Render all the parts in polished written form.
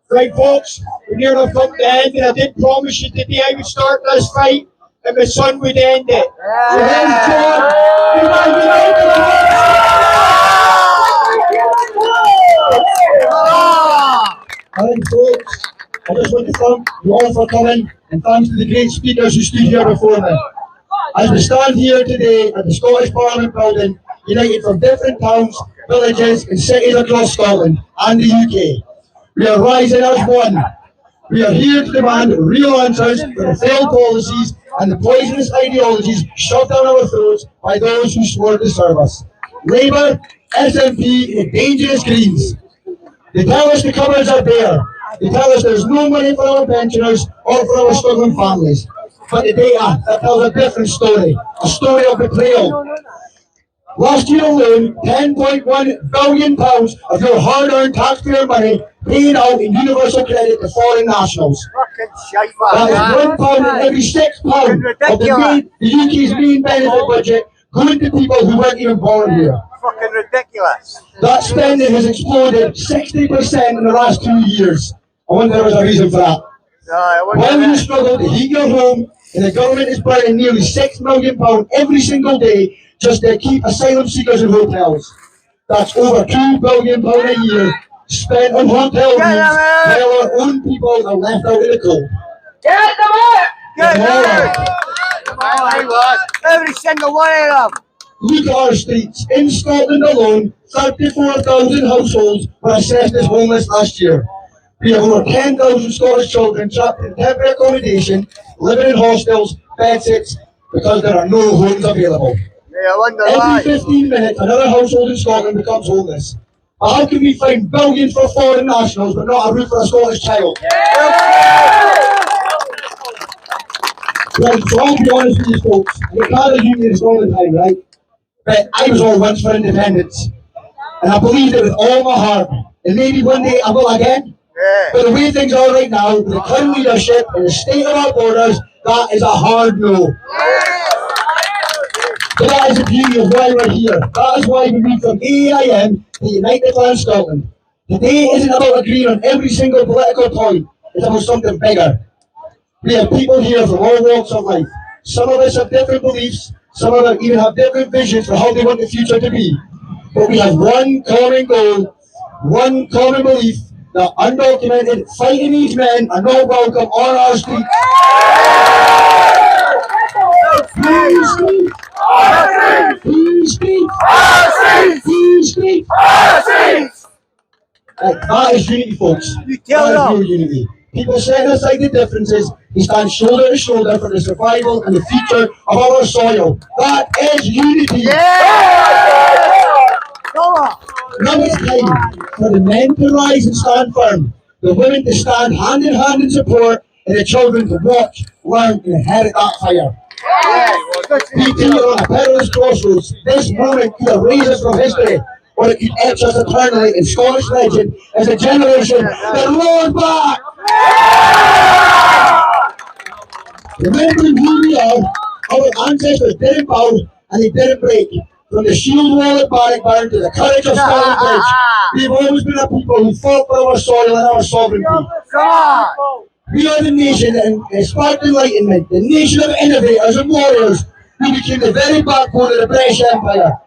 Right, folks, we're nearly come to the end, and I did promise you today I would start this fight, and my son would end it. So here's John. Alright, folks, I just want to thank you all for coming, and thanks to the great speakers who stood here before me. As we stand here today at the Scottish Parliament building, united from different towns, villages and cities across Scotland and the UK, we are rising as one. We are here to demand real answers for the failed policies and the poisonous ideologies shoved down our throats by those who swore to serve us. Labour, SNP and the dangerous Greens. They tell us the cupboards are bare. They tell us there's no money for our pensioners or for our struggling families. But the data that tells a different story, a story of betrayal. Last year alone, £10.1 billion of your hard-earned taxpayer money paid out in universal credit to foreign nationals. That is £1 in every £6 of the UK's main benefit budget going to people who weren't even born here. Fucking ridiculous. That spending has exploded 60% in the last 2 years. I wonder if there's a reason for that. While you struggle to heat your home, and the government is burning nearly £6 million every single day just to keep asylum seekers in hotels. That's over £2 billion a year spent on hotel rooms while our own people are left out in the cold. Get them out! Get them out! Every single one of them. Look at our streets. In Scotland alone, 34,000 households were assessed as homeless last year. We have over 10,000 Scottish children trapped in temporary accommodation, living in hostels, bedsits, because there are no homes available. Every 15 minutes, another household in Scotland becomes homeless. But how can we find billions for foreign nationals but not a roof for a Scottish child? Right, so I'll be honest with you folks, the Canada Union is all the time, right? But I was all once for independence. And I believed it with all my heart. And maybe one day I will again. But the way things are right now, with the current leadership and the state of our borders, that is a hard no. But that is the beauty of why we're here. That is why we moved from AIM to United Land Scotland. Today isn't about agreeing on every single political point. It's about something bigger. We have people here from all walks of life. Some of us have different beliefs. Some of them even have different visions for how they want the future to be. But we have one common goal, one common belief, that undocumented, fighting age men are not welcome on our streets. Please speak. Please speak. Please speak. That is unity, folks. That is real unity. People setting aside the differences, we stand shoulder to shoulder for the survival and the future of our soil. That is unity. Now it's time for the men to rise and stand firm, the women to stand hand in hand in support, and the children to watch, learn, and inherit that fire. We two are on a perilous crossroads. This moment could erase us from history, or it could etch us eternally in Scottish legend as a generation that roared back. Remembering who we are, our ancestors didn't bow and they didn't break. From the shield wall at Bannockburn to the courage of Stirling Bridge, we've always been a people who fought for our soil and our sovereignty. We are the nation that sparked enlightenment, the nation of innovators and warriors who became the very backbone of the British Empire.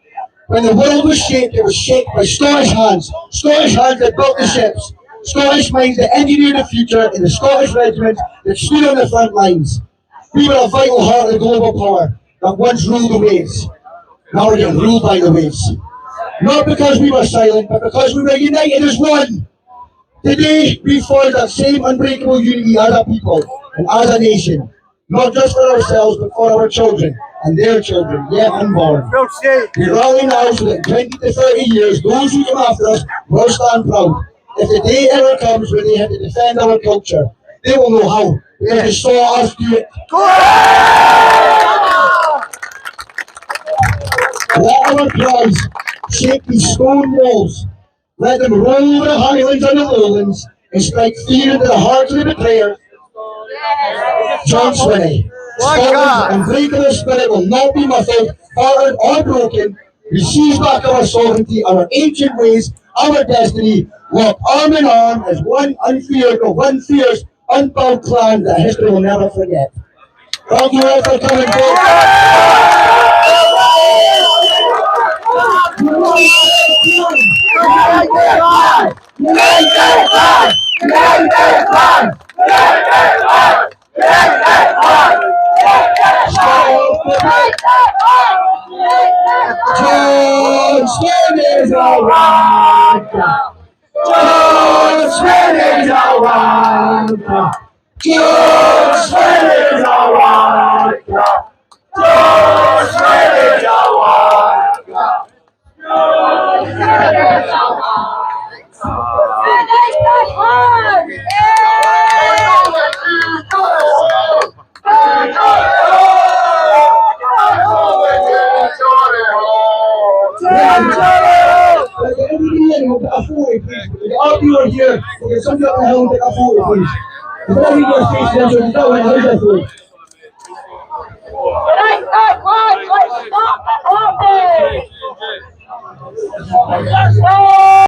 When the world was shaped, it was shaped by Scottish hands that built the ships, Scottish minds that engineered the future in the Scottish regiments that stood on the front lines. We were a vital heart of the global power that once ruled the waves. Now we're getting ruled by the waves. Not because we were silent, but because we were united as one. Today, we forge that same unbreakable unity as a people and as a nation. Not just for ourselves, but for our children and their children, yet unborn. We rally now so that in 20 to 30 years, those who come after us will stand proud. If the day ever comes when they have to defend our culture, they will know how, because they saw us do it. Let our cries shake these stone walls. Let them roll over the highlands and the lowlands and strike fear into the hearts of the betrayer. John Swinney. Scotland's unbreakable spirit will not be muffled fallen or broken, we seize back our sovereignty, our ancient ways, our destiny, walk arm in arm as one fierce, unbound clan that history will never forget. Thank you all for coming, John Smith is a wonder. John Smith is a wonder. John Smith is a wonder. John Smith is a wonder. All of you are here. Okay, some of you are home, take a photo, please. If all of you are facing them, so you know where's that photo? Stop the